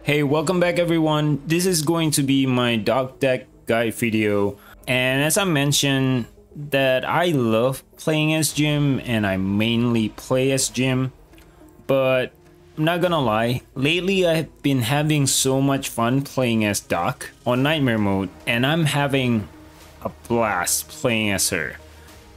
Hey, welcome back everyone. This is going to be my dog deck guide video. And as I mentioned that I love playing as Jim and I mainly play as Jim. But I'm not gonna lie, lately I've been having so much fun playing as Doc on Nightmare mode. And I'm having a blast playing as her.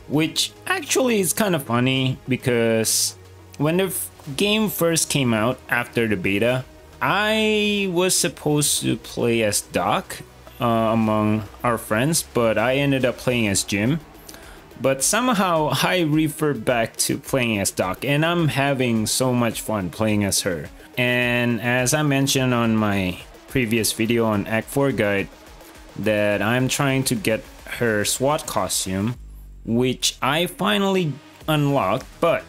Which actually is kind of funny because when the game first came out after the beta, I was supposed to play as Doc among our friends, but I ended up playing as Jim. But somehow I referred back to playing as Doc, and I'm having so much fun playing as her. And as I mentioned on my previous video on Act 4 guide, that I'm trying to get her SWAT costume, which I finally unlocked, but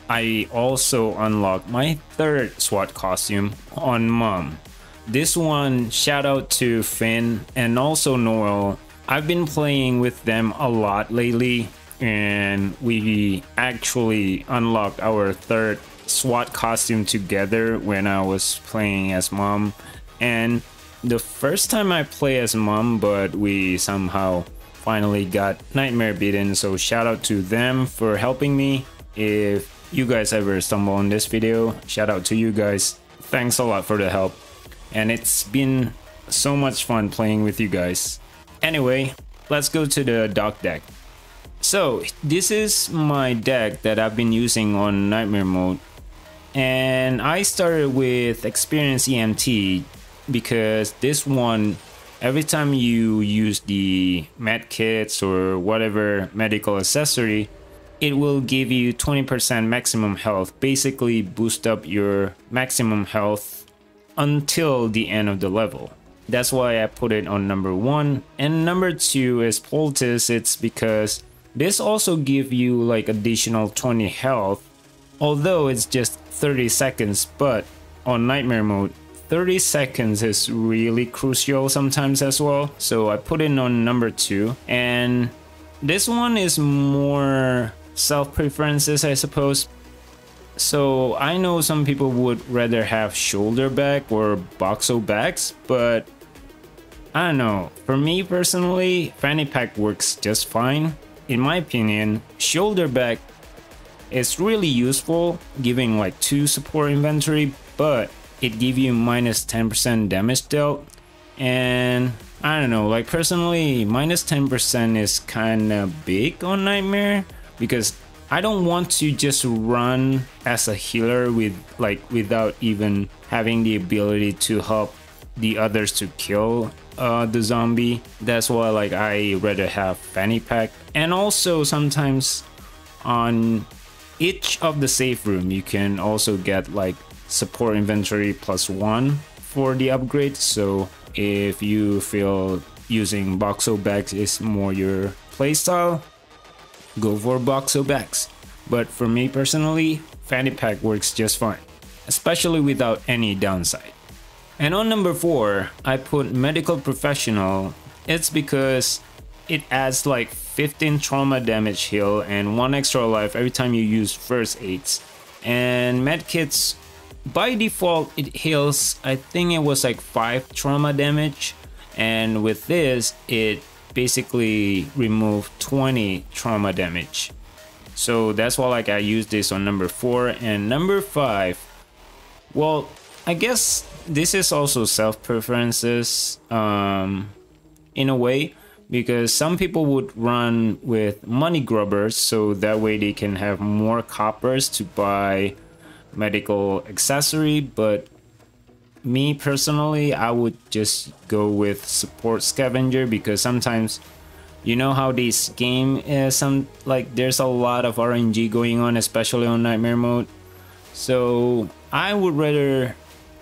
I also unlocked my third SWAT costume on Mom. This one, shout out to Finn and also Noel. I've been playing with them a lot lately and we actually unlocked our third SWAT costume together when I was playing as Mom. And the first time I play as Mom, but we somehow finally got Nightmare beaten, so shout out to them for helping me. If you guys ever stumble on this video, shout out to you guys. Thanks a lot for the help, and it's been so much fun playing with you guys. Anyway, let's go to the Doc deck. So this is my deck that I've been using on Nightmare mode, and I started with Experience EMT because this one, every time you use the med kits or whatever medical accessory, it will give you 20% maximum health, basically boost up your maximum health until the end of the level. That's why I put it on number 1. And number 2 is Poultice. It's because this also gives you like additional 20 health, although it's just 30 seconds, but on Nightmare mode 30 seconds is really crucial sometimes as well. So I put it on number 2, and this one is more self-preferences, I suppose. So I know some people would rather have shoulder back or boxo backs, but I don't know. For me personally, fanny pack works just fine. In my opinion, shoulder back is really useful, giving like 2 support inventory, but it gives you minus 10% damage dealt. And I don't know, like personally, minus 10% is kind of big on Nightmare, because I don't want to just run as a healer without even having the ability to help the others to kill the zombie. That's why like I rather have fanny pack. And also sometimes on each of the safe room you can also get like support inventory +1 for the upgrade. So if you feel using boxo bags is more your playstyle, go for boxo bags. But for me personally, fanny pack works just fine, especially without any downside. And on number 4, I put medical professional. It's because it adds like 15 trauma damage heal and 1 extra life every time you use first aids. And medkits, by default it heals, I think it was like 5 trauma damage, and with this it basically remove 20 trauma damage. So that's why like I use this on number 4. And number 5, well, I guess this is also self-preferences in a way, because some people would run with money grubbers, so that way they can have more coppers to buy medical accessory. But me personally, I would just go with support scavenger, because sometimes you know how this game is, there's a lot of RNG going on, especially on Nightmare mode. So I would rather,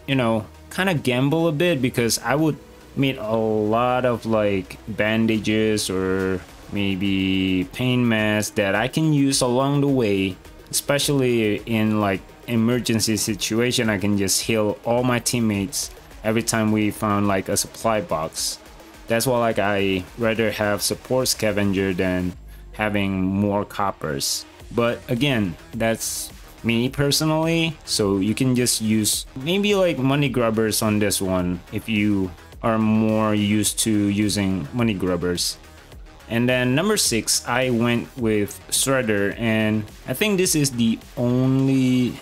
you know, kind of gamble a bit, because I would meet a lot of like bandages or maybe pain masks that I can use along the way, especially in like emergency situation. I can just heal all my teammates every time we found like a supply box. That's why like I rather have support scavenger than having more coppers. But again, that's me personally. So you can just use maybe like money grubbers on this one if you are more used to using money grubbers. And then number 6, I went with Shredder, and I think this is the only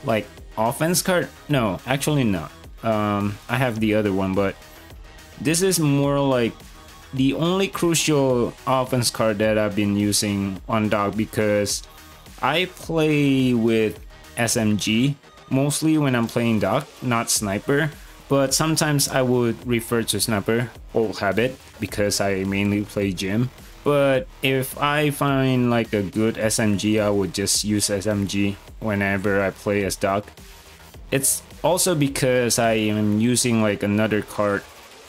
like offense card. No, actually not. I have the other one, but this is more like the only crucial offense card that I've been using on dock, because I play with SMG mostly when I'm playing dock, not sniper. But sometimes I would refer to sniper, old habit, because I mainly play gym. But if I find like a good SMG, I would just use SMG whenever I play as dock. It's also because I am using like another card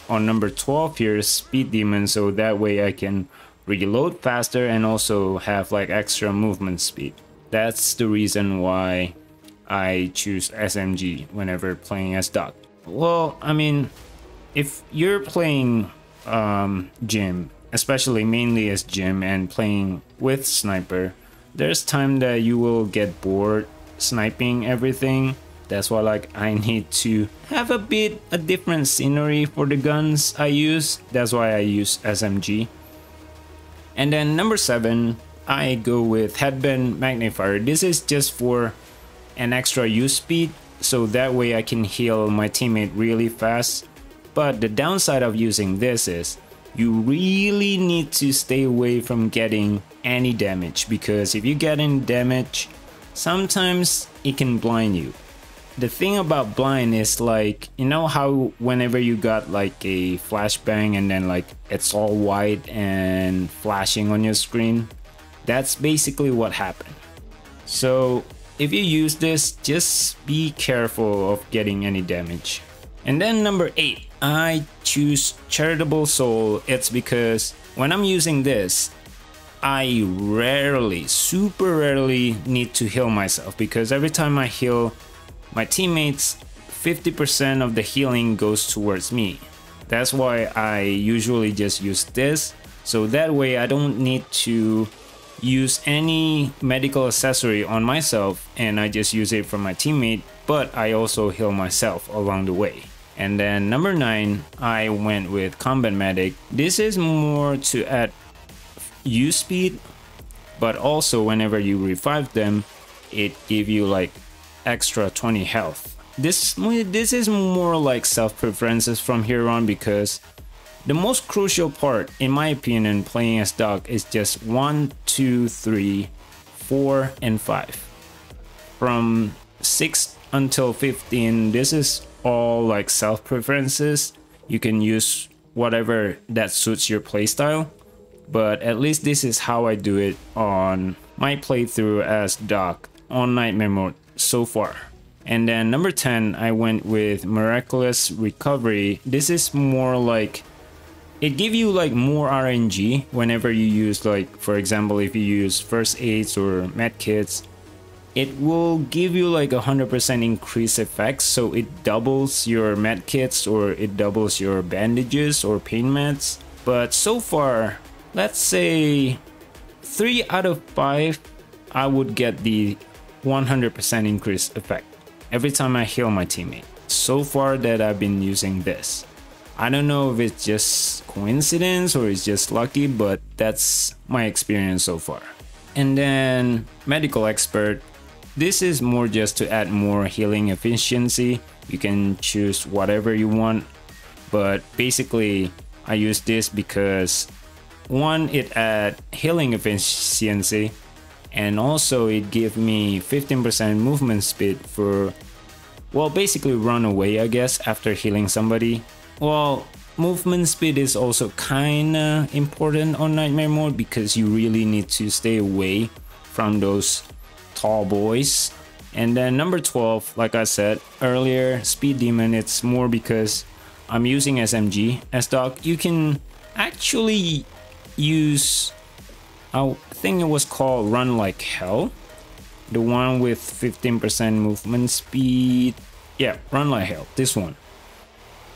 on number 12 here, Speed Demon, so that way I can reload faster and also have like extra movement speed. That's the reason why I choose SMG whenever playing as dock. Well, I mean, if you're playing gym, especially mainly as gym and playing with sniper, there's time that you will get bored sniping everything. That's why like I need to have a different scenery for the guns I use. That's why I use SMG. And then number 7, I go with Headband Magnifier. This is just for an extra use speed, so that way I can heal my teammate really fast. But the downside of using this is you really need to stay away from getting any damage, because if you get any damage, sometimes it can blind you. The thing about blind is like, you know how whenever you got like a flashbang and then like it's all white and flashing on your screen? That's basically what happened. So if you use this, just be careful of getting any damage. And then number 8, I choose Charitable Soul. It's because when I'm using this, I rarely, super rarely need to heal myself, because every time I heal my teammates, 50% of the healing goes towards me. That's why I usually just use this, so that way I don't need to use any medical accessory on myself, and I just use it for my teammate, but I also heal myself along the way. And then number 9, I went with Combat Medic. This is more to add use speed, but also whenever you revive them, it give you like extra 20 health. This is more like self-preferences from here on, because the most crucial part, in my opinion, playing as dock is just 1, 2, 3, 4, and 5. From 6 until 15, this is all like self-preferences. You can use whatever that suits your playstyle, but at least this is how I do it on my playthrough as dock on Nightmare mode so far. And then number 10, I went with Miraculous Recovery. This is more like, it gives you like more RNG whenever you use, like for example, if you use first aids or med kits, it will give you like 100% increase effects. So it doubles your med kits, or it doubles your bandages or pain meds. But so far, let's say 3 out of 5, I would get the 100% increase effect every time I heal my teammate. So far that I've been using this. I don't know if it's just coincidence or it's just lucky, but that's my experience so far. And then Medical Expert. This is more just to add more healing efficiency. You can choose whatever you want, but basically I use this because 1, it add healing efficiency, and also it give me 15% movement speed for, well, basically run away, I guess, after healing somebody. Well, movement speed is also kinda important on Nightmare mode, because you really need to stay away from those tall boys. And then number 12, like I said earlier, Speed Demon. It's more because I'm using SMG as dock. You can actually use, I think it was called Run Like Hell, the one with 15% movement speed. Yeah, Run Like Hell, this one.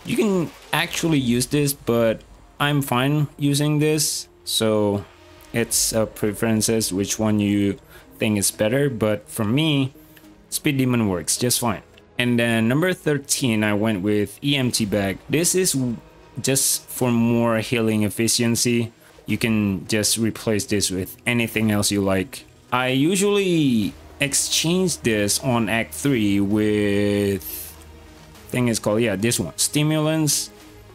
You can actually use this, but I'm fine using this, so It's preferences, which one you think is better, but for me, Speed Demon works just fine. And then number 13, I went with EMT bag. This is just for more healing efficiency. You can just replace this with anything else you like. I usually exchange this on Act 3 with, thing is called, yeah, this one, Stimulants,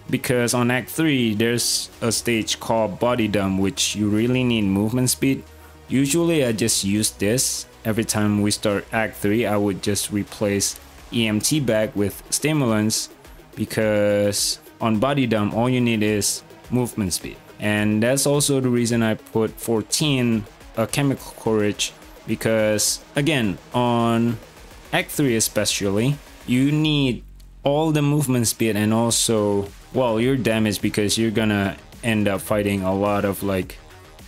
because on Act 3 there's a stage called Body Dump, which you really need movement speed. Usually I just use this. Every time we start Act 3, I would just replace EMT bag with Stimulants, because on Body Dump all you need is movement speed. And that's also the reason I put 14 a chemical courage, because again on Act 3 especially, you need all the movement speed and also, well, your damage, because you're gonna end up fighting a lot of like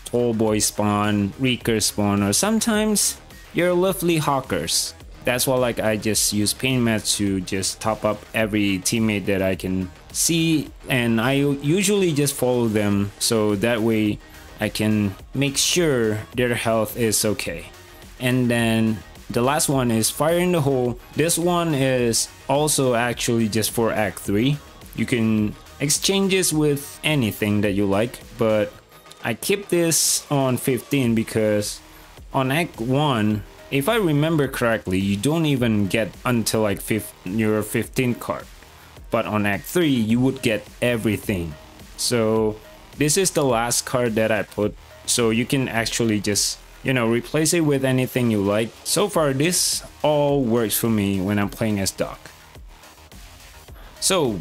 Tall Boy spawn, Reeker spawn, or sometimes your lovely Hawkers. That's why like I just use pain mats to just top up every teammate that I can see, and I usually just follow them so that way I can make sure their health is okay. And then the last one is Fire in the Hole. This one is also actually just for Act 3. You can exchange this with anything that you like, but I keep this on 15 because on Act 1, if I remember correctly, you don't even get until like your 15th card. But on Act 3, you would get everything. So this is the last card that I put, so you can actually just, you know, replace it with anything you like. So far, this all works for me when I'm playing as Doc. So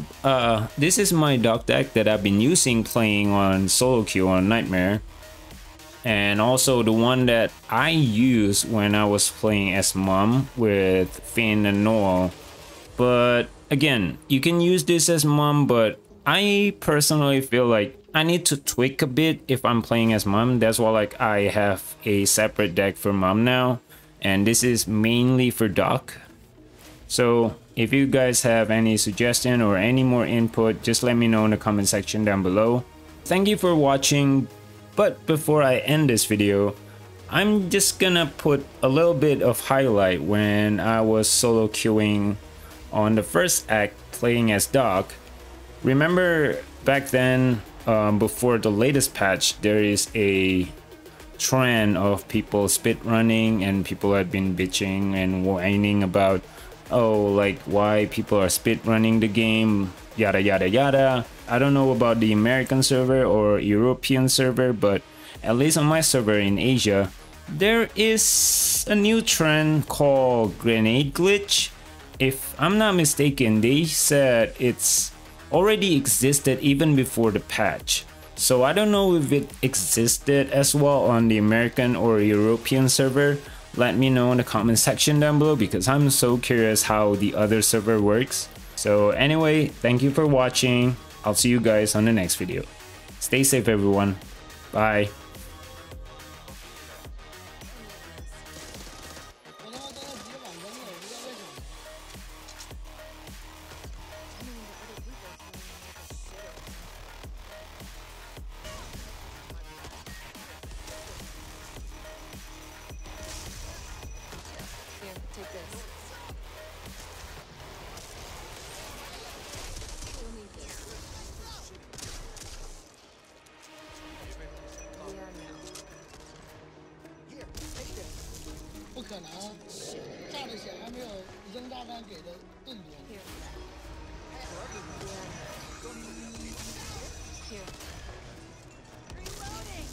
this is my Doc deck that I've been using playing on solo queue on Nightmare, and also the one that I used when I was playing as Mom with Finn and Noel. But again, you can use this as Mom, but I personally feel like I need to tweak a bit if I'm playing as Mom. That's why like I have a separate deck for Mom now, and this is mainly for Doc. So if you guys have any suggestion or any more input, just let me know in the comment section down below. Thank you for watching, but before I end this video, I'm just gonna put a little bit of highlight when I was solo queuing on the first act playing as Doc. Remember back then, before the latest patch, there is a trend of people speed running, and people had been bitching and whining about, oh, like why people are speed running the game, yada yada yada. I don't know about the American server or European server, but at least on my server in Asia, there is a new trend called grenade glitch. If I'm not mistaken, they said it's already existed even before the patch. So I don't know if it existed as well on the American or European server. Let me know in the comment section down below, because I'm so curious how the other server works. So anyway, thank you for watching. I'll see you guys on the next video. Stay safe everyone. Bye. Take this. You'll need this. We are now. Here, take this. 不可能，炸的血还没有扔炸弹给的盾多。Here. We are now. Here. Reloading.